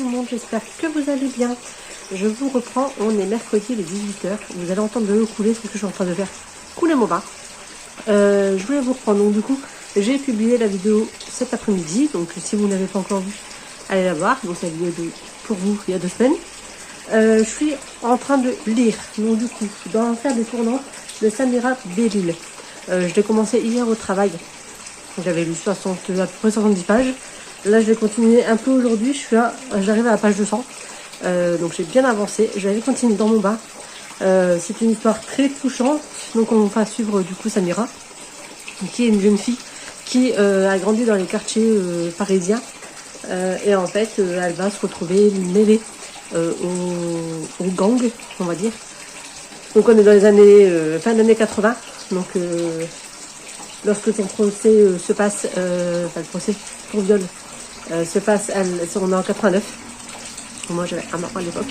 le monde, j'espère que vous allez bien. Je vous reprends, on est mercredi, les 18h. Vous allez entendre de l'eau couler, c'est ce que je suis en train de faire. Couler mon bain. Je voulais vous reprendre, donc du coup, j'ai publié la vidéo cet après-midi. Donc si vous n'avez pas encore vu, allez la voir. Donc c'est la vidéo pour vous il y a 2 semaines. Je suis en train de lire, donc du coup, dans l'enfer des tournants de Samira Belil. Je l'ai commencé hier au travail. J'avais lu à peu près 70 pages. Là, je vais continuer un peu aujourd'hui. J'arrive à la page 200. Donc, j'ai bien avancé. Je vais continuer dans mon bain. C'est une histoire très touchante. Donc, on va suivre du coup Samira, qui est une jeune fille qui a grandi dans les quartiers parisiens. Et en fait, elle va se retrouver mêlée au gang, on va dire. Donc, on est dans les années fin des années 80. Donc, lorsque son procès se passe, le procès pour viol se passe, on est en 89. Moi j'avais un an à l'époque.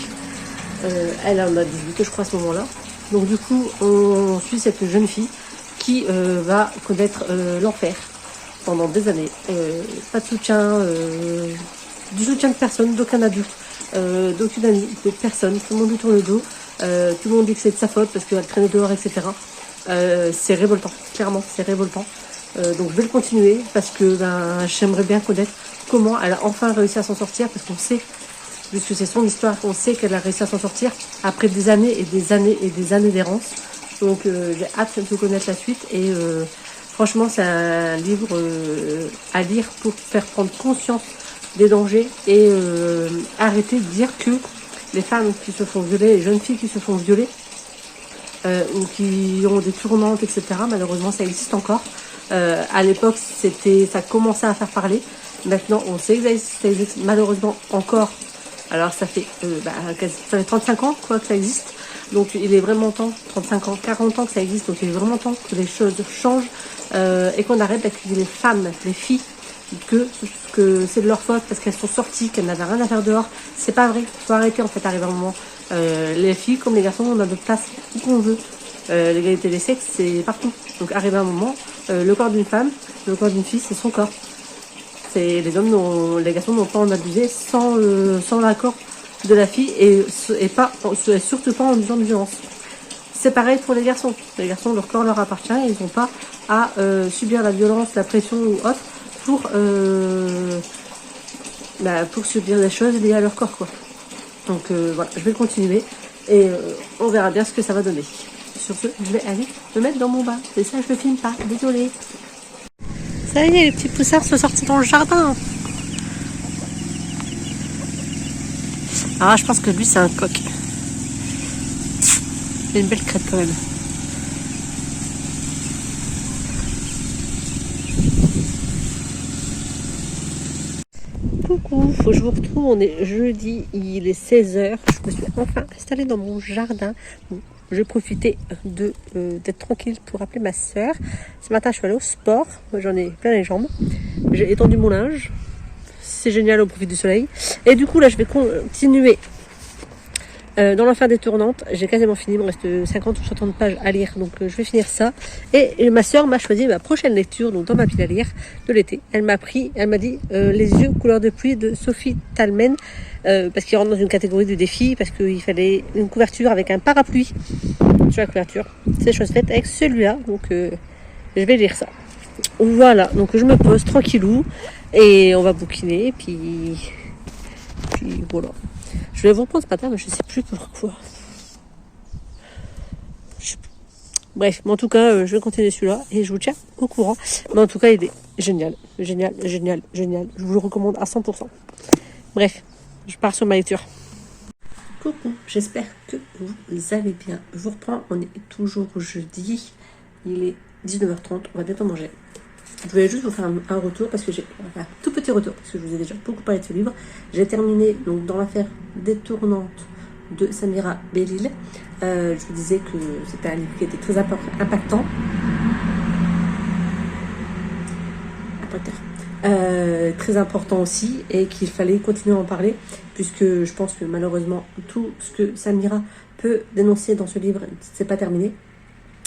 Elle en a 18 je crois à ce moment-là. Donc du coup on suit cette jeune fille qui va connaître l'enfer pendant des années. Pas de soutien, du soutien de personne, d'aucun adulte, d'aucune amie, de personne. Tout le monde lui tourne le dos. Tout le monde dit que c'est de sa faute parce qu'elle traînait dehors, etc. C'est révoltant, clairement c'est révoltant. Donc je vais le continuer parce que j'aimerais bien connaître comment elle a enfin réussi à s'en sortir, parce qu'on sait, puisque c'est son histoire, on sait qu'elle a réussi à s'en sortir après des années et des années et des années d'errance. Donc j'ai hâte de connaître la suite et franchement c'est un livre à lire pour faire prendre conscience des dangers et arrêter de dire que les femmes qui se font violer, les jeunes filles qui se font violer ou qui ont des tournantes, etc. Malheureusement, ça existe encore. À l'époque, ça commençait à faire parler. Maintenant, on sait que ça existe malheureusement encore. Alors, ça fait 35 ans quoi, que ça existe. Donc, il est vraiment temps, 35 ans, 40 ans que ça existe. Donc, il est vraiment temps que les choses changent et qu'on arrête d'accuser les femmes, les filles, que c'est de leur faute parce qu'elles sont sorties, qu'elles n'avaient rien à faire dehors. C'est pas vrai. Il faut arrêter, en fait, arriver un moment. Les filles comme les garçons, on a notre place où qu'on veut. L'égalité des sexes, c'est partout. Donc, arrivé un moment, le corps d'une femme, le corps d'une fille, c'est son corps. Les garçons n'ont pas en abuser sans l'accord de la fille et surtout pas en usant de violence. C'est pareil pour les garçons. Les garçons, leur corps leur appartient et ils n'ont pas à subir la violence, la pression ou autre pour subir des choses liées à leur corps, quoi. Donc voilà, je vais continuer et on verra bien ce que ça va donner. Sur ce, je vais aller me mettre dans mon bain. Et ça, je ne filme pas, désolée. Ça y est, les petits poussins sont sortis dans le jardin. Ah, je pense que lui, c'est un coq. Il a une belle crête quand même. Coucou, je vous retrouve, on est jeudi, il est 16h. Je me suis enfin installée dans mon jardin. Bon, j'ai profité d'être tranquille pour appeler ma soeur. Ce matin, je suis allée au sport. J'en ai plein les jambes. J'ai étendu mon linge. C'est génial au profit du soleil. Et du coup, là, je vais continuer dans l'enfer des tournantes. J'ai quasiment fini. Il me reste 50 ou 60 pages à lire. Donc, je vais finir ça. Et ma soeur m'a choisi ma prochaine lecture, donc dans ma pile à lire de l'été. Elle m'a dit Les yeux couleur de pluie de Sophie Talmen. Parce qu'il rentre dans une catégorie de défi, parce qu'il fallait une couverture avec un parapluie sur la couverture. C'est chose faite avec celui-là, donc je vais lire ça. Voilà, donc je me pose tranquillou et on va bouquiner, puis voilà. Je vais vous reprendre ce matin, mais je sais plus pourquoi. Bref, mais en tout cas, je vais continuer celui-là et je vous tiens au courant. Mais en tout cas, il est génial, génial, génial, génial. Je vous le recommande à 100%. Bref. Je pars sur ma lecture. Coucou, j'espère que vous allez bien. Je vous reprends, on est toujours jeudi. Il est 19h30, on va bientôt manger. Je voulais juste vous faire un retour parce que j'ai un tout petit retour parce que je vous ai déjà beaucoup parlé de ce livre. J'ai terminé donc dans l'affaire détournante de Samira Belil. Je vous disais que c'était un livre qui était très impactant. Très important aussi et qu'il fallait continuer à en parler puisque je pense que malheureusement tout ce que Samira peut dénoncer dans ce livre c'est pas terminé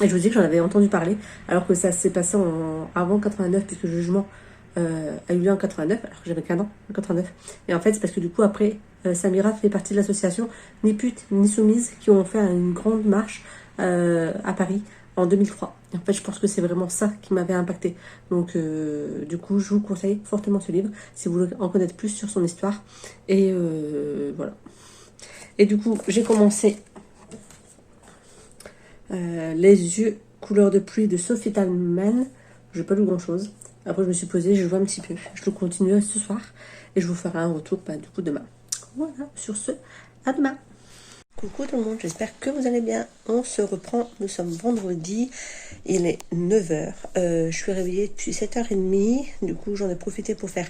et je vous dis que j'en avais entendu parler alors que ça s'est passé avant 89 puisque le jugement a eu lieu en 89 alors que j'avais qu'un an en 89 et en fait c'est parce que du coup après Samira fait partie de l'association Ni pute ni soumise qui ont fait une grande marche à Paris en 2003. Et en fait, je pense que c'est vraiment ça qui m'avait impacté. Donc, du coup, je vous conseille fortement ce livre si vous voulez en connaître plus sur son histoire. Et voilà. Et du coup, j'ai commencé Les yeux couleur de pluie de Sophie Talman. Je n'ai pas lu grand chose. Après, je me suis posée, je joue un petit peu. Je le continue ce soir et je vous ferai un retour du coup demain. Voilà, sur ce, à demain. Coucou tout le monde, j'espère que vous allez bien. On se reprend, nous sommes vendredi, il est 9h. Je suis réveillée depuis 7h30, du coup j'en ai profité pour faire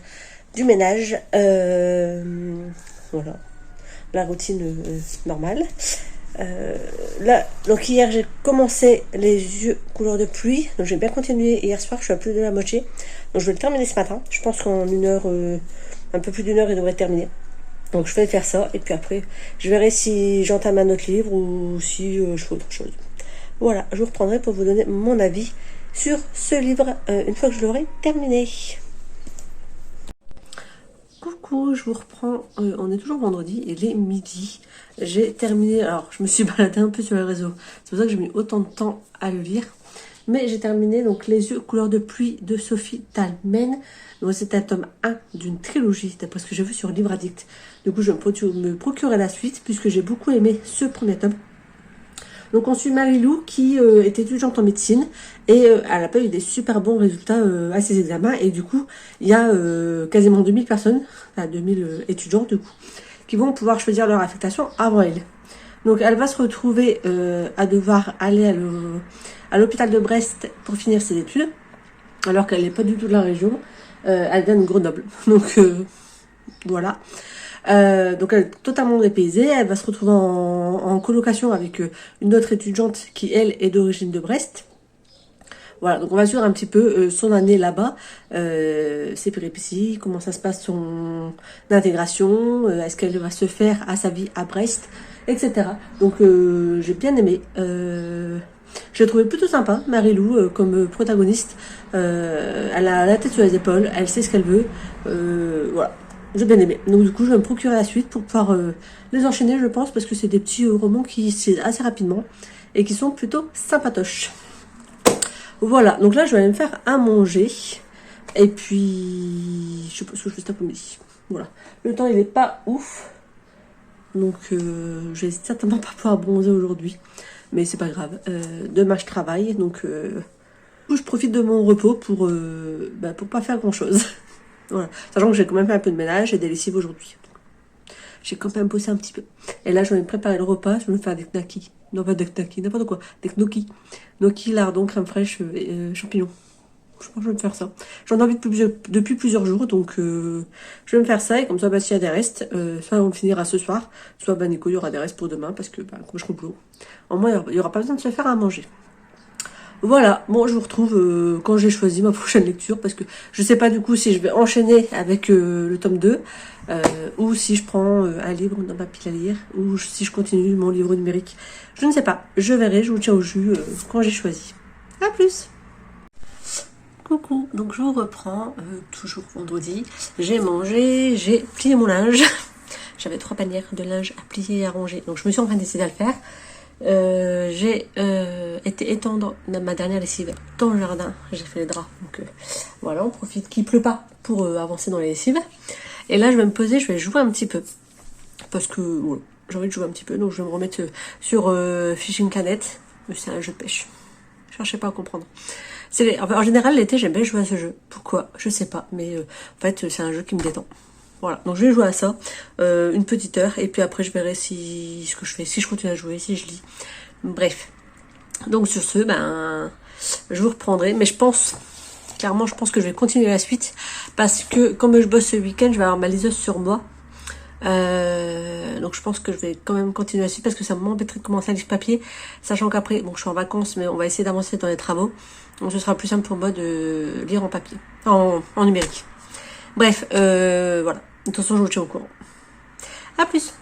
du ménage. Voilà, la routine normale. Là, donc hier j'ai commencé Les yeux couleur de pluie, donc j'ai bien continué hier soir, je suis à plus de la moitié. Donc je vais le terminer ce matin, je pense qu'en une heure, un peu plus d'une heure il devrait terminer. Donc je vais faire ça et puis après je verrai si j'entame un autre livre ou si je fais autre chose. Voilà, je vous reprendrai pour vous donner mon avis sur ce livre une fois que je l'aurai terminé. Coucou, je vous reprends, on est toujours vendredi, il est midi. J'ai terminé, alors je me suis baladée un peu sur les réseaux, c'est pour ça que j'ai mis autant de temps à le lire. Mais j'ai terminé donc Les yeux couleur de pluie de Sophie Talman. Donc c'est un tome 1 d'une trilogie, d'après ce que j'ai vu sur Livre Addict. Du coup, je vais me procurer la suite, puisque j'ai beaucoup aimé ce premier tome. Donc on suit Marie-Lou qui est étudiante en médecine et elle n'a pas eu des super bons résultats à ses examens. Et du coup, il y a quasiment 2000 personnes, enfin 2000 étudiants du coup, qui vont pouvoir choisir leur affectation avant elle. Donc elle va se retrouver à devoir aller à l'hôpital de Brest pour finir ses études, alors qu'elle n'est pas du tout de la région. Elle vient de Grenoble. Donc voilà. Donc elle est totalement dépaysée. Elle va se retrouver en colocation avec une autre étudiante qui, elle, est d'origine de Brest. Voilà, donc on va suivre un petit peu son année là-bas, ses péripéties, comment ça se passe son intégration, est-ce qu'elle va se faire à sa vie à Brest, etc. Donc j'ai bien aimé. Je l'ai trouvé plutôt sympa, Marie-Lou, comme protagoniste. Elle a la tête sur les épaules, elle sait ce qu'elle veut. Voilà, j'ai bien aimé. Donc du coup, je vais me procurer la suite pour pouvoir les enchaîner, je pense, parce que c'est des petits romans qui se assez rapidement et qui sont plutôt sympatoches. Voilà, donc là je vais aller me faire à manger. Et puis, je sais pas ce que je fais cet après-midi. Voilà, le temps il est pas ouf. Donc je vais certainement pas pouvoir bronzer aujourd'hui. Mais c'est pas grave. Demain je travaille. Donc je profite de mon repos pour pas faire grand chose. Voilà, sachant que j'ai quand même fait un peu de ménage et des lessives aujourd'hui. J'ai quand même bossé un petit peu. Et là je vais me préparer le repas. Je vais me faire des knackis. Non, pas des knackis, n'importe quoi. Des gnocchis. Gnocchis, lardons, crème fraîche et champignons. Je pense que je vais me faire ça. J'en ai envie depuis plusieurs jours, donc je vais me faire ça. Et comme ça, s'il y a des restes, soit on finira ce soir, soit Nico, il y aura des restes pour demain, parce que comme je coupe l'eau. Au moins, il n'y aura pas besoin de se faire à manger. Voilà, bon, je vous retrouve quand j'ai choisi ma prochaine lecture, parce que je sais pas du coup si je vais enchaîner avec le tome 2, ou si je prends un livre dans ma pile à lire, ou si je continue mon livre numérique. Je ne sais pas, je verrai, je vous tiens au jus quand j'ai choisi. A plus! Coucou, donc je vous reprends, toujours vendredi. J'ai mangé, j'ai plié mon linge. J'avais 3 panières de linge à plier et à ranger, donc je me suis enfin décidée à le faire. J'ai été étendre ma dernière lessive dans le jardin. J'ai fait les draps, donc voilà, on profite qu'il pleut pas pour avancer dans les lessives. Et là je vais me poser, je vais jouer un petit peu parce que voilà, j'ai envie de jouer un petit peu, donc je vais me remettre sur Fishing Canet. Mais c'est un jeu de pêche, je cherchais pas à comprendre. En général l'été j'aime bien jouer à ce jeu, pourquoi je sais pas, mais en fait c'est un jeu qui me détend. Voilà, donc je vais jouer à ça une petite heure et puis après je verrai ce que je fais, si je continue à jouer, si je lis. Bref, donc sur ce, je vous reprendrai, mais je pense que je vais continuer la suite parce que comme je bosse ce week-end, je vais avoir ma liseuse sur moi. Donc je pense que je vais quand même continuer la suite parce que ça m'embêterait de commencer à lire papier, sachant qu'après, bon, je suis en vacances, mais on va essayer d'avancer dans les travaux, donc ce sera plus simple pour moi de lire en papier, en numérique. Bref, voilà. De toute façon, je vous tiens au courant. A plus.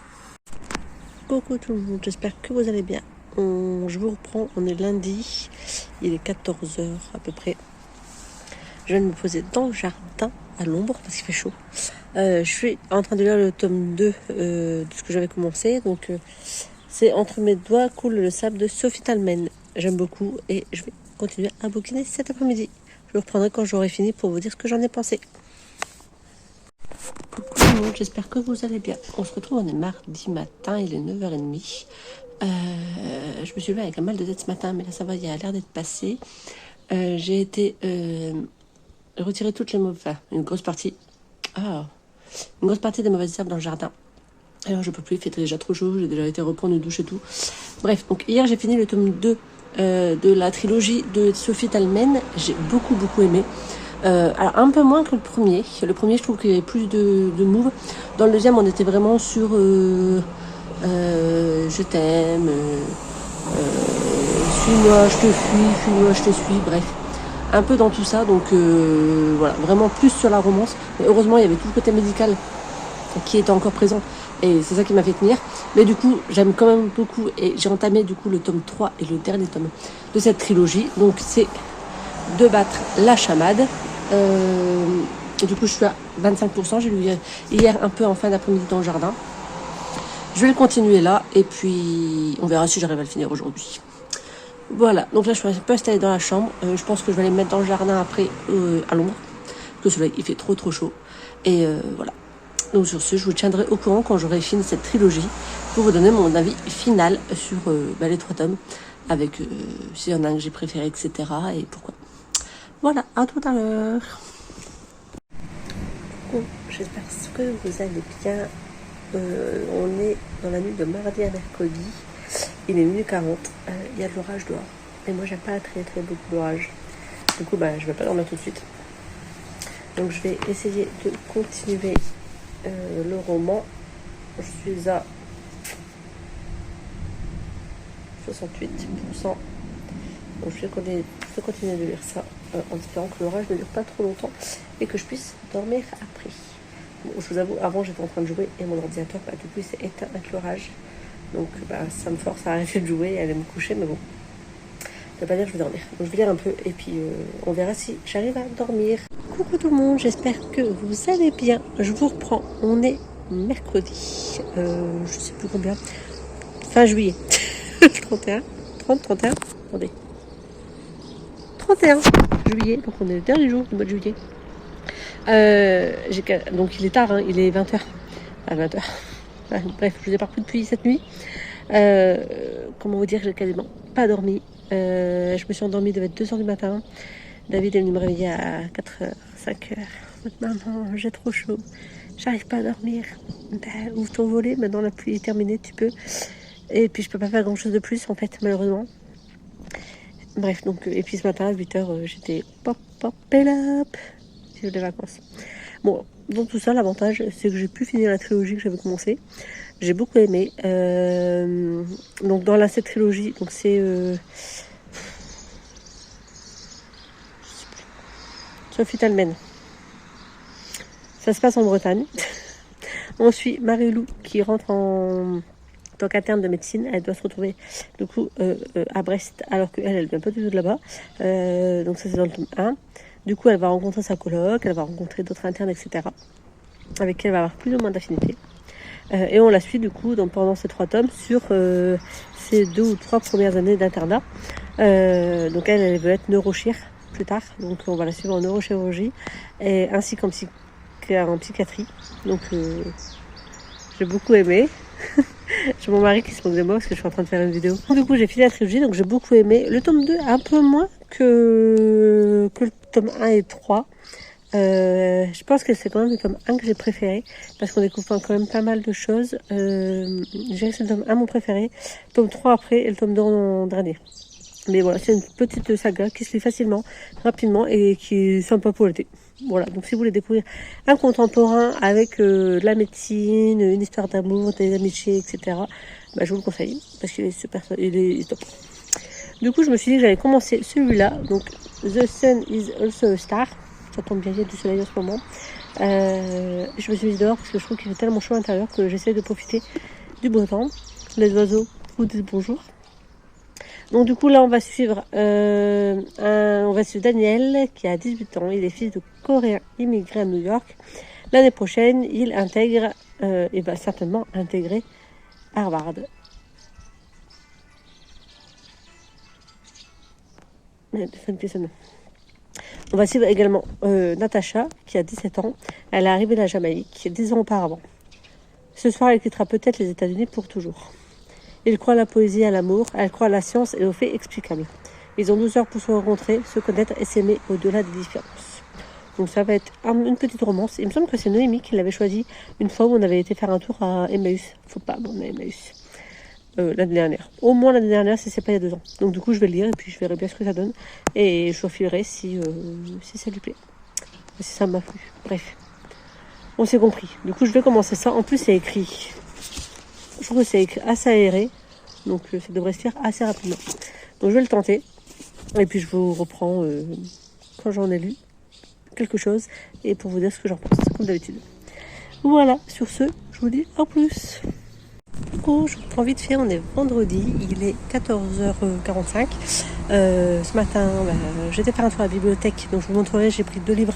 Coucou tout le monde, j'espère que vous allez bien. Je vous reprends, on est lundi. Il est 14h à peu près. Je viens de me poser dans le jardin, à l'ombre, parce qu'il fait chaud. Je suis en train de lire le tome 2 de ce que j'avais commencé. Donc, c'est Entre mes doigts coule le sable de Sophie Talmen. J'aime beaucoup et je vais continuer à bouquiner cet après-midi. Je vous reprendrai quand j'aurai fini pour vous dire ce que j'en ai pensé. Coucou tout le monde, j'espère que vous allez bien. On se retrouve, on est mardi matin, il est 9h30. Je me suis levée avec un mal de tête ce matin, mais là ça va, il y a l'air d'être passé. J'ai été retirer toutes les mauvaises, enfin, une grosse partie des mauvaises herbes dans le jardin. Alors je peux plus, il fait déjà trop chaud, j'ai déjà été reprendre une douche et tout. Bref, donc hier j'ai fini le tome 2 de la trilogie de Sophie Talmen. J'ai beaucoup aimé. Alors un peu moins que le premier. Le premier, je trouve qu'il y avait plus de move. Dans le deuxième, on était vraiment sur je t'aime, suis-moi, je te fuis, fuis-moi, je te suis, bref. Un peu dans tout ça, donc voilà, vraiment plus sur la romance. Mais heureusement, il y avait tout le côté médical qui était encore présent. Et c'est ça qui m'a fait tenir. Mais du coup, j'aime quand même beaucoup. Et j'ai entamé du coup le tome 3 et le dernier tome de cette trilogie. Donc c'est De battre la chamade. Du coup, je suis à 25%. J'ai lu hier un peu en fin d'après-midi dans le jardin. Je vais le continuer là. Et puis, on verra si j'arrive à le finir aujourd'hui. Voilà. Donc là, je suis un peu installée dans la chambre. Je pense que je vais aller me mettre dans le jardin après à l'ombre. Parce que celui-là, il fait trop chaud. Et voilà. Donc sur ce, je vous tiendrai au courant quand j'aurai fini cette trilogie pour vous donner mon avis final sur les 3 tomes, avec s'il y en a un que j'ai préféré, etc. et pourquoi. Voilà, à tout à l'heure. Bon, j'espère que vous allez bien. On est dans la nuit de mardi à mercredi. Il est minuit 40. Il y a de l'orage dehors. Et moi, j'aime pas très beaucoup d'orage. Du coup, je vais pas dormir tout de suite. Donc, je vais essayer de continuer le roman. Je suis à 68%. Donc je vais continuer de lire ça en espérant que l'orage ne dure pas trop longtemps et que je puisse dormir après. Bon, je vous avoue, avant j'étais en train de jouer et mon ordinateur du coup il s'est éteint avec l'orage. Donc ça me force à arrêter de jouer et à aller me coucher, mais bon. Ça veut pas dire que je vais dormir. Donc je vais lire un peu et puis on verra si j'arrive à dormir. Coucou tout le monde, j'espère que vous allez bien. Je vous reprends, on est mercredi, je sais plus combien, fin juillet, 31, attendez, 31 juillet, donc on est le dernier jour du mois de juillet. Donc il est tard, il est 20h, à 20h, bref, je vous ai pas repris depuis cette nuit. Comment vous dire, j'ai quasiment pas dormi. Je me suis endormie, il devait être 2h du matin. David est venu me réveiller à 4h, 5h. Maman, j'ai trop chaud, j'arrive pas à dormir. Ouvre ton volet, maintenant la pluie est terminée, tu peux. Et puis je peux pas faire grand chose de plus en fait, malheureusement. Bref, donc, et puis ce matin à 8h, j'étais pop et up. C'est les vacances. Bon, dans tout ça, l'avantage, c'est que j'ai pu finir la trilogie que j'avais commencé. J'ai beaucoup aimé. Donc dans cette trilogie, donc c'est Sophie Talmen. Ça se passe en Bretagne. On suit Marie-Lou qui rentre en tant qu'interne de médecine. Elle doit se retrouver du coup à Brest alors qu'elle vient pas du tout de là-bas. Donc ça c'est dans le tome 1. Du coup elle va rencontrer sa coloc, elle va rencontrer d'autres internes, etc. avec qui elle va avoir plus ou moins d'affinité. Et on la suit du coup pendant ces 3 tomes sur ces 2 ou 3 premières années d'internat. Donc elle veut être neurochir plus tard, donc on va la suivre en neurochirurgie et ainsi qu'en psychiatrie. Donc j'ai beaucoup aimé. J'ai mon mari qui se moque de moi parce que je suis en train de faire une vidéo. Du coup j'ai fini la trilogie, donc j'ai beaucoup aimé. Le tome 2 un peu moins que le tome 1 et 3. Je pense que c'est quand même le tome 1 que j'ai préféré parce qu'on découvre quand même pas mal de choses. Je dirais que c'est le tome 1 mon préféré, le tome 3 après et le tome 2 en dernier. Mais voilà, c'est une petite saga qui se lit facilement, rapidement et qui est sympa pour l'été. Voilà, donc si vous voulez découvrir un contemporain avec de la médecine, une histoire d'amour, des amitiés, etc., je vous le conseille parce qu'il est super, il est top. Du coup, je me suis dit que j'allais commencer celui-là, donc The Sun is also a Star. Ça tombe bien, il y a du soleil en ce moment. Je me suis mise dehors parce que je trouve qu'il fait tellement chaud à l'intérieur que j'essaie de profiter du beau temps. Les oiseaux vous disent bonjour. Donc du coup là on va suivre Daniel qui a 18 ans. Il est fils de Coréens immigrés à New York. l'année prochaine, il intègre, et va certainement intégrer Harvard. On va suivre également Natacha, qui a 17 ans. Elle est arrivée de la Jamaïque 10 ans auparavant. Ce soir, elle quittera peut-être les États-Unis pour toujours. Il croit à la poésie, à l'amour, elle croit à la science et aux faits explicables. Ils ont 12 heures pour se rencontrer, se connaître et s'aimer au-delà des différences. Donc ça va être une petite romance. Il me semble que c'est Noémie qui l'avait choisi une fois où on avait été faire un tour à Emmaüs. Faut pas abandonner Emmaüs. L'année dernière. Au moins l'année dernière, si c'est pas il y a 2 ans. Donc du coup, je vais le lire et puis je verrai bien ce que ça donne. Et je vous refilerai si ça lui plaît. Si ça m'a plu. Bref. On s'est compris. Du coup, je vais commencer ça. En plus, c'est écrit. Je trouve que c'est écrit assez aéré. Donc ça devrait se faire assez rapidement. Donc je vais le tenter. Et puis je vous reprends quand j'en ai lu quelque chose. Et pour vous dire ce que j'en pense, comme d'habitude. Voilà. Sur ce, je vous dis à plus. Coucou, je reprends vite fait, on est vendredi, il est 14h45. Ce matin, j'étais faire un tour à la bibliothèque, donc je vous montrerai, j'ai pris 2 livres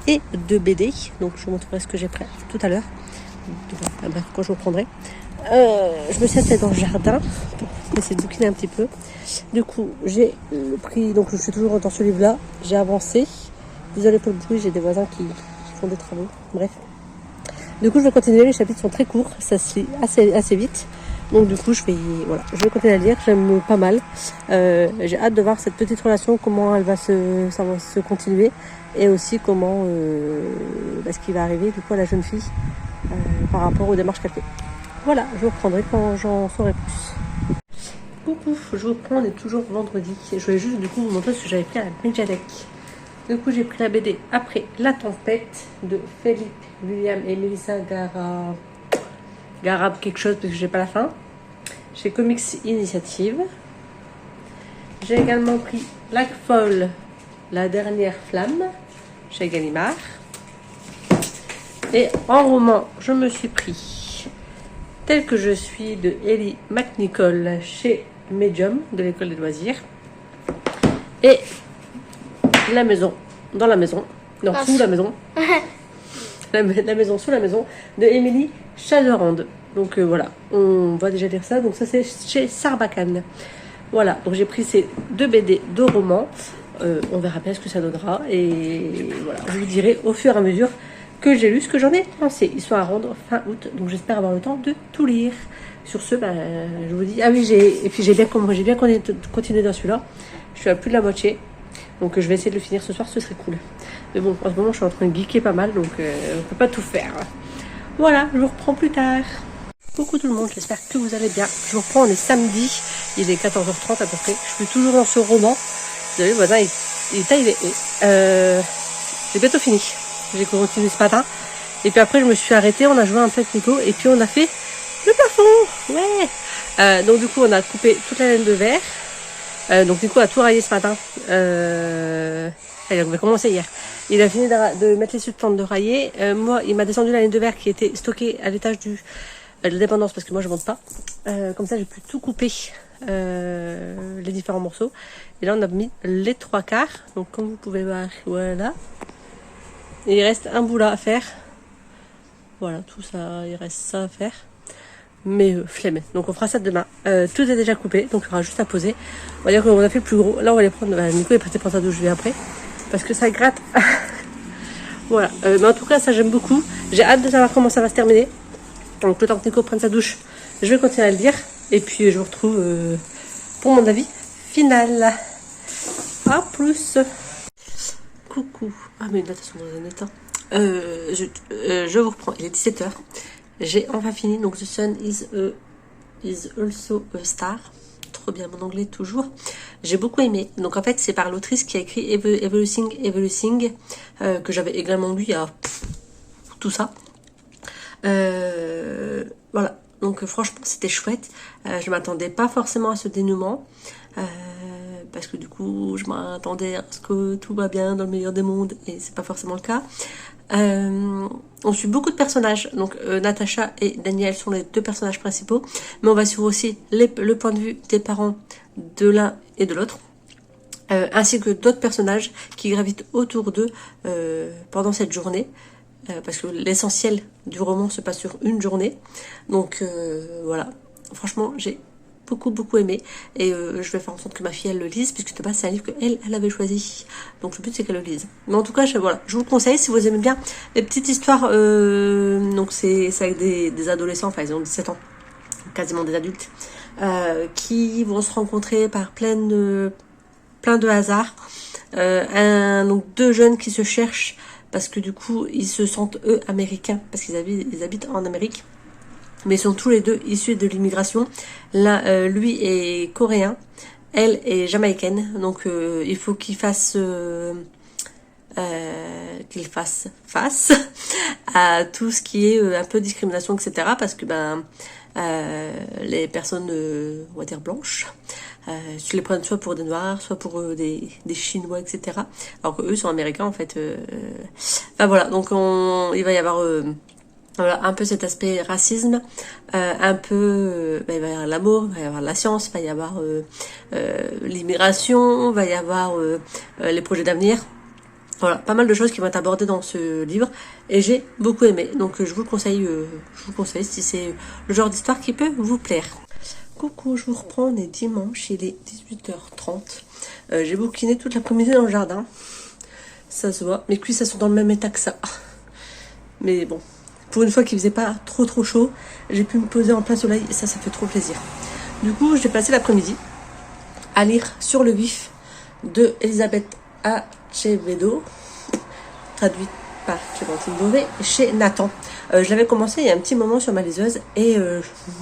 et 2 BD. Donc je vous montrerai ce que j'ai pris tout à l'heure. Bref, quand je vous reprendrai. Je me suis assise dans le jardin pour essayer de bouquiner un petit peu. Du coup, j'ai pris, donc je suis toujours dans ce livre-là, j'ai avancé. Désolée pour le bruit, j'ai des voisins qui font des travaux. Bref. Du coup, je vais continuer. Les chapitres sont très courts, ça se lit assez vite. Donc, du coup, je vais continuer à lire. J'aime pas mal. J'ai hâte de voir cette petite relation, comment ça va se continuer, et aussi comment, ce qui va arriver du coup à la jeune fille par rapport aux démarches qu'elle fait. Voilà, je vous reprendrai quand j'en saurai plus. Coucou, je vous reprends. On est toujours vendredi. Je voulais juste du coup vous montrer ce que j'avais pris à la Medjadec. Du coup, j'ai pris la BD Après la tempête de Philippe William et Melissa Garab quelque chose parce que j'ai pas la fin. Chez Comics Initiative. J'ai également pris Black Fall, la dernière flamme chez Gallimard. Et en roman, je me suis pris Tel que je suis de Ellie McNichol chez Medium de l'école des loisirs. Et La maison, dans la maison, non, sous la maison, la maison sous la maison de Émilie Chalerand. Donc voilà, on va déjà lire ça. Donc ça c'est chez Sarbacane. Voilà, donc j'ai pris ces 2 BD, 2 romans. On verra bien ce que ça donnera. Et voilà, je vous dirai au fur et à mesure que j'ai lu ce que j'en ai pensé. Ils sont à rendre fin août, donc j'espère avoir le temps de tout lire. Sur ce, je vous dis, ah oui, j'ai bien continué dans celui-là. Je suis à plus de la moitié. Donc je vais essayer de le finir ce soir, ce serait cool. Mais bon, en ce moment je suis en train de geeker pas mal, donc on peut pas tout faire. Voilà, je vous reprends plus tard. Coucou tout le monde, j'espère que vous allez bien. Je vous reprends, on est samedi, il est 14h30 à peu près. Je suis toujours dans ce roman. Vous avez le voisin, il est taillé. J'ai bientôt fini. J'ai continué ce matin. Et puis après je me suis arrêtée, on a joué un peu avec Nico et puis on a fait le plafond. Ouais. Donc du coup on a coupé toute la laine de verre. Donc du coup, on a tout raillé ce matin. Allez, on va commencer hier. Il a fini de mettre les substances de railler. Moi, il m'a descendu la laine de verre qui était stockée à l'étage de la dépendance parce que moi, je monte pas. Comme ça, j'ai pu tout couper les différents morceaux. Et là, on a mis les 3/4. Donc, comme vous pouvez voir, voilà. Et il reste un bout là à faire. Voilà, tout ça, il reste ça à faire. Mais flemme. Donc on fera ça demain. Tout est déjà coupé, donc il y aura juste à poser. On va dire qu'on a fait le plus gros. Là on va les prendre. Nico est parti prendre sa douche, je vais après. Parce que ça gratte. Voilà. Mais en tout cas, ça j'aime beaucoup. J'ai hâte de savoir comment ça va se terminer. Donc le temps que Nico prenne sa douche, je vais continuer à le lire. Et puis je vous retrouve pour mon avis final. A plus. Coucou. Ah mais là, de toute façon, dans un état. Je vous reprends. Il est 17h. J'ai enfin fini, donc The Sun is also a star. Trop bien, mon anglais toujours. J'ai beaucoup aimé. Donc en fait, c'est par l'autrice qui a écrit Everything, que j'avais également lu il y a tout ça. Voilà. Donc franchement, c'était chouette. Je m'attendais pas forcément à ce dénouement. Parce que du coup, je m'attendais à ce que tout va bien dans le meilleur des mondes. Et c'est pas forcément le cas. On suit beaucoup de personnages, donc Natacha et Daniel sont les 2 personnages principaux, mais on va suivre aussi le point de vue des parents de l'un et de l'autre, ainsi que d'autres personnages qui gravitent autour d'eux pendant cette journée. parce que l'essentiel du roman se passe sur une journée. Donc voilà, franchement j'ai beaucoup aimé, et je vais faire en sorte que ma fille elle le lise, puisque de base c'est un livre qu'elle avait choisi, donc le but c'est qu'elle le lise. Mais en tout cas voilà, je vous le conseille si vous aimez bien les petites histoires. Donc c'est avec des adolescents, enfin ils ont 17 ans, quasiment des adultes, qui vont se rencontrer par plein de hasards. Donc deux jeunes qui se cherchent parce que du coup ils se sentent eux américains, parce qu'ils habitent en Amérique, mais ils sont tous les deux issus de l'immigration. Là, lui est coréen, elle est jamaïcaine, donc il faut qu'ils fassent face à tout ce qui est un peu discrimination, etc. Parce que les personnes, on va dire blanches, se les prennent soit pour des noirs, soit pour des chinois, etc. Alors que eux sont américains en fait. Enfin voilà, donc il va y avoir voilà, un peu cet aspect racisme, un peu, il va y avoir l'amour, il va y avoir la science, il va y avoir l'immigration, il va y avoir les projets d'avenir. Voilà, pas mal de choses qui vont être abordées dans ce livre, et j'ai beaucoup aimé. Donc je vous le conseille si c'est le genre d'histoire qui peut vous plaire. Coucou, je vous reprends, on est dimanche, il est 18h30. J'ai bouquiné toute l'après-midi dans le jardin. Ça se voit, mes cuisses elles sont dans le même état que ça. Mais bon, pour une fois qu'il faisait pas trop chaud, j'ai pu me poser en plein soleil, et ça fait trop plaisir. Du coup, j'ai passé l'après-midi à lire Sur le vif de Elisabeth Acevedo, traduite par Clémentine Beauvais, chez Nathan. Je l'avais commencé il y a un petit moment sur ma liseuse, et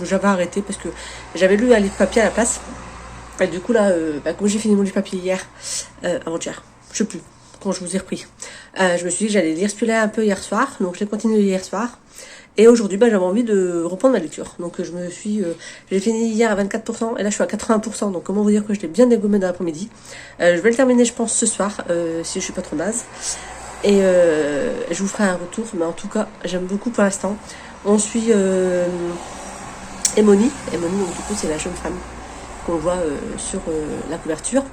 j'avais arrêté parce que j'avais lu un livre papier à la place. Et du coup là, comme j'ai fini mon livre papier hier, avant-hier, je sais plus, quand je vous ai repris, je me suis dit que j'allais lire celui-là un peu hier soir, donc je l'ai continué hier soir. Et aujourd'hui, j'avais envie de reprendre ma lecture. Donc j'ai fini hier à 24%, et là je suis à 80%. Donc comment vous dire que je l'ai bien dégommé dans l'après-midi. Je vais le terminer, je pense, ce soir, si je suis pas trop naze. Et je vous ferai un retour, mais en tout cas, j'aime beaucoup pour l'instant. On suit Emony, donc du coup c'est la jeune femme qu'on voit sur la couverture.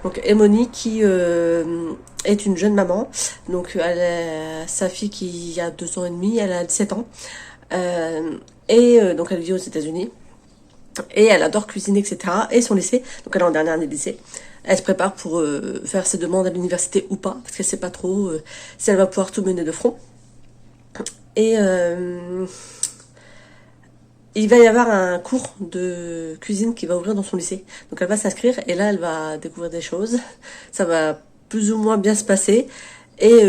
Donc Emony qui est une jeune maman. Donc elle a sa fille qui a 2 ans et demi, elle a 17 ans. Donc elle vit aux États-Unis. Et elle adore cuisiner, etc. Et son lycée, donc elle est en dernière année de lycée. Elle se prépare pour faire ses demandes à l'université ou pas, parce qu'elle sait pas trop si elle va pouvoir tout mener de front. Et il va y avoir un cours de cuisine qui va ouvrir dans son lycée. Donc elle va s'inscrire, et là elle va découvrir des choses. Ça va plus ou moins bien se passer. Et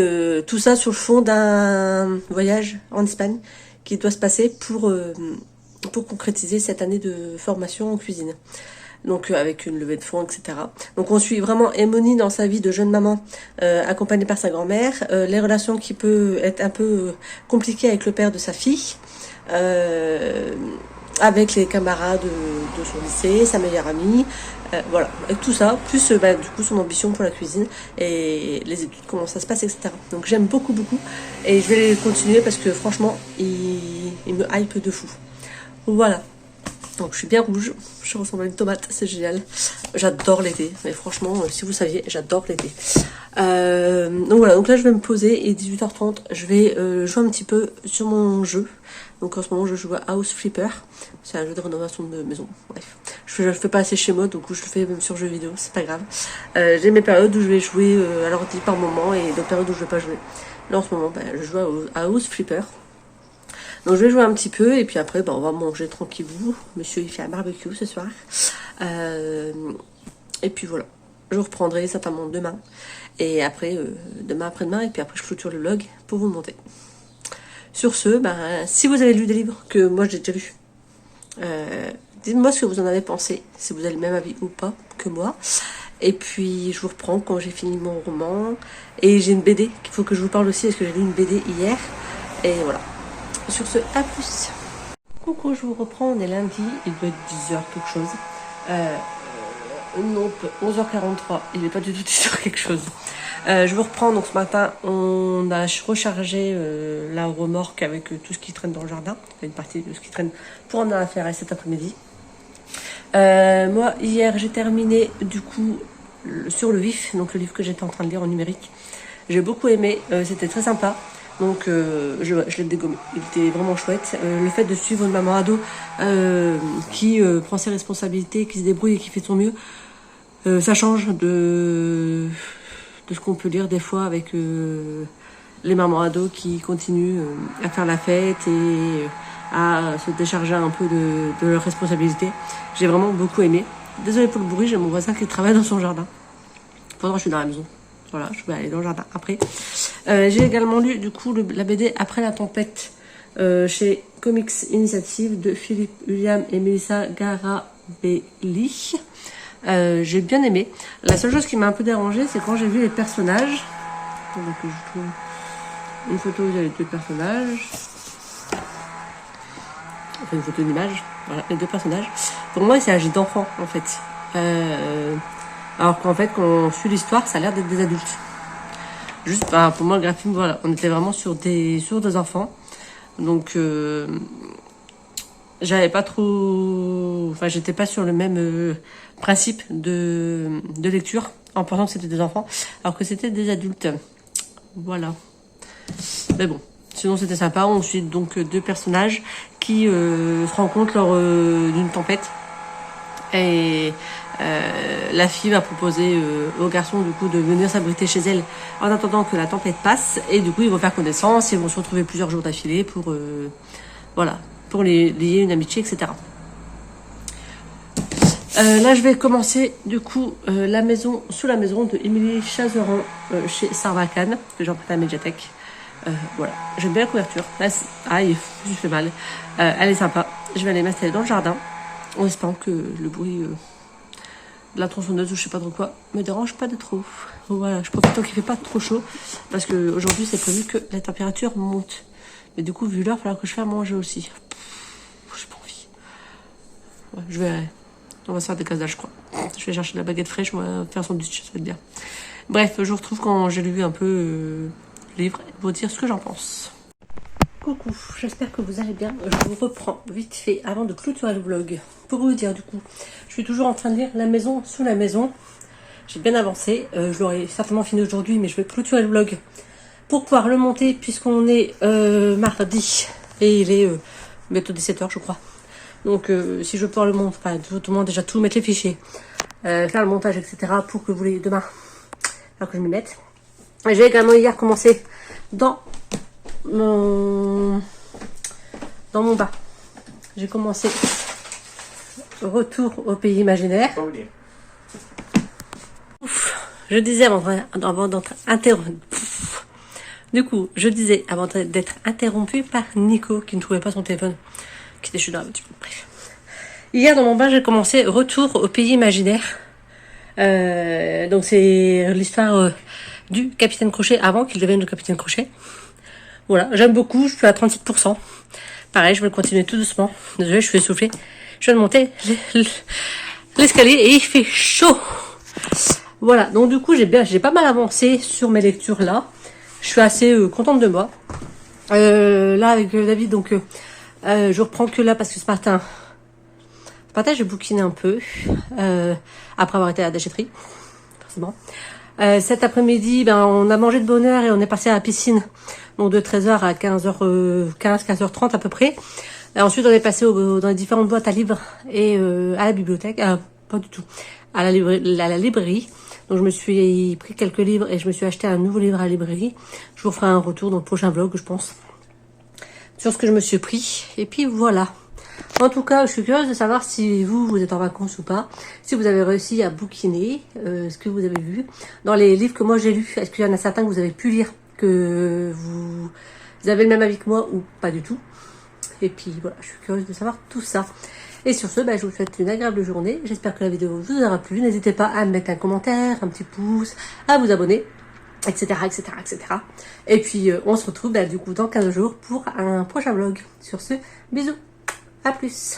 tout ça sur le fond d'un voyage en Espagne qui doit se passer pour concrétiser cette année de formation en cuisine. Donc avec une levée de fonds, etc. Donc on suit vraiment Emony dans sa vie de jeune maman, accompagnée par sa grand-mère, les relations qui peuvent être un peu compliquées avec le père de sa fille, avec les camarades de son lycée, sa meilleure amie, voilà, avec tout ça, plus du coup son ambition pour la cuisine et les études, comment ça se passe, etc. Donc j'aime beaucoup, et je vais continuer parce que franchement, il me hype de fou. Voilà. Donc je suis bien rouge, je ressemble à une tomate, c'est génial. J'adore l'été, mais franchement, si vous saviez, j'adore l'été. Donc voilà, donc là je vais me poser, et 18h30, je vais jouer un petit peu sur mon jeu. Donc en ce moment je joue à House Flipper, c'est un jeu de rénovation de maison, bref. Je le fais pas assez chez moi, donc je le fais même sur jeux vidéo, c'est pas grave. J'ai mes périodes où je vais jouer à l'ordi par moment, et d'autres périodes où je vais pas jouer. Là en ce moment, je joue à House Flipper. Donc je vais jouer un petit peu, et puis après on va manger tranquillou. Monsieur il fait un barbecue ce soir. Et puis voilà. Je reprendrai certainement demain. Et après, demain après-demain, et puis après je clôture le vlog pour vous le monter. Sur ce, si vous avez lu des livres que moi j'ai déjà lus, dites-moi ce que vous en avez pensé, si vous avez le même avis ou pas que moi. Et puis je vous reprends quand j'ai fini mon roman. Et j'ai une BD qu'il faut que je vous parle aussi, parce que j'ai lu une BD hier. Et voilà. Sur ce, à plus. Coucou, je vous reprends, on est lundi, il doit être 10h quelque chose. Non, 11h43, il n'est pas du tout 10h quelque chose. Je vous reprends, donc ce matin, on a rechargé la remorque avec tout ce qui traîne dans le jardin. Une partie de ce qui traîne pour en avoir affaire cet après-midi. Moi, hier, j'ai terminé du coup Sur le vif, donc le livre que j'étais en train de lire en numérique. J'ai beaucoup aimé, c'était très sympa. Donc je l'ai dégommé. Il était vraiment chouette. Le fait de suivre une maman ado qui prend ses responsabilités, qui se débrouille et qui fait de son mieux, ça change de ce qu'on peut lire des fois avec les mamans ados qui continuent à faire la fête et à se décharger un peu de leurs responsabilités. J'ai vraiment beaucoup aimé. Désolée pour le bruit, j'ai mon voisin qui travaille dans son jardin. Pendant que je suis dans la maison. Voilà, je vais aller dans le jardin après. J'ai également lu du coup la BD Après la tempête chez Comics Initiative de Philippe William et Melissa Garabelli. J'ai bien aimé. La seule chose qui m'a un peu dérangée, c'est quand j'ai vu les personnages. Donc je trouve une photo où il y a les deux personnages. Enfin une photo d'image. Voilà, les deux personnages. Pour moi, il s'agit d'enfants en fait. Alors qu'en fait, quand on suit l'histoire, ça a l'air d'être des adultes. Juste, pour moi, le graphisme, voilà, on était vraiment sur des enfants. Donc, j'avais pas trop... Enfin, j'étais pas sur le même principe de lecture, en pensant que c'était des enfants, alors que c'était des adultes. Voilà. Mais bon, sinon c'était sympa. On suit donc deux personnages qui se rencontrent lors d'une tempête. Et la fille va proposer au garçon du coup de venir s'abriter chez elle en attendant que la tempête passe, et du coup ils vont faire connaissance, ils vont se retrouver plusieurs jours d'affilée pour voilà, pour lier une amitié, etc. Là je vais commencer du coup Sous la maison de Émilie Chazeran chez Sarbacane, que j'ai emprunté à la médiathèque. Voilà, j'aime bien la couverture. Là, il fait mal. Elle est sympa. Je vais aller m'installer dans le jardin en espérant que le bruit de la tronçonneuse ou je sais pas trop quoi me dérange pas de trop. Voilà, je profite tant qu'il fait pas trop chaud parce que aujourd'hui c'est prévu que la température monte. Mais du coup, vu l'heure, il va falloir que je fasse manger aussi. J'ai pas envie. Ouais, on va se faire des cases d'âge, je crois. Je vais chercher la baguette fraîche, on va faire son sandwich, ça va être bien. Bref, je vous retrouve quand j'ai lu un peu le livre pour dire ce que j'en pense. Coucou, j'espère que vous allez bien. Je vous reprends vite fait avant de clôturer le vlog pour vous dire du coup, je suis toujours en train de lire La maison sous la maison. J'ai bien avancé, je l'aurai certainement fini aujourd'hui, mais je vais clôturer le vlog pour pouvoir le monter puisqu'on est mardi et il est bientôt 17h je crois. Donc si je veux pouvoir le monter, enfin tout le monde déjà tout mettre les fichiers, faire le montage etc. pour que vous l'ayez demain, alors que je m'y mette. J'ai également hier commencé dans mon bas. J'ai commencé Retour au pays imaginaire. Je disais avant d'être interrompu. Du coup, je disais avant d'être interrompu par Nico qui ne trouvait pas son téléphone, qui était chez dans la voiture. Bref. Hier dans mon bain, j'ai commencé Retour au pays imaginaire. Donc c'est l'histoire du Capitaine Crochet avant qu'il devienne le Capitaine Crochet. Voilà, j'aime beaucoup, je suis à 37%. Pareil, je vais continuer tout doucement. Désolée, je suis essoufflée. Je viens de monter l'escalier et il fait chaud. Voilà, donc du coup, j'ai pas mal avancé sur mes lectures là. Je suis assez contente de moi. Là, avec David, donc je reprends que là parce que ce matin, j'ai bouquiné un peu. Après avoir été à la déchetterie, forcément. Cet après-midi, on a mangé de bonne heure et on est passé à la piscine. Donc de 13h à 15h15, 15h30 à peu près. Et ensuite, on est passé dans les différentes boîtes à livres et à la bibliothèque. Pas du tout. À la librairie. Donc je me suis pris quelques livres et je me suis acheté un nouveau livre à la librairie. Je vous ferai un retour dans le prochain vlog, je pense, sur ce que je me suis pris. Et puis voilà. En tout cas, je suis curieuse de savoir si vous êtes en vacances ou pas. Si vous avez réussi à bouquiner, ce que vous avez vu. Dans les livres que moi j'ai lus, est-ce qu'il y en a certains que vous avez pu lire, que vous avez le même avis que moi ou pas du tout. Et puis voilà, je suis curieuse de savoir tout ça. Et sur ce, je vous souhaite une agréable journée. J'espère que la vidéo vous aura plu. N'hésitez pas à me mettre un commentaire, un petit pouce, à vous abonner, etc. etc., etc. Et puis on se retrouve du coup dans 15 jours pour un prochain vlog. Sur ce, bisous, à plus.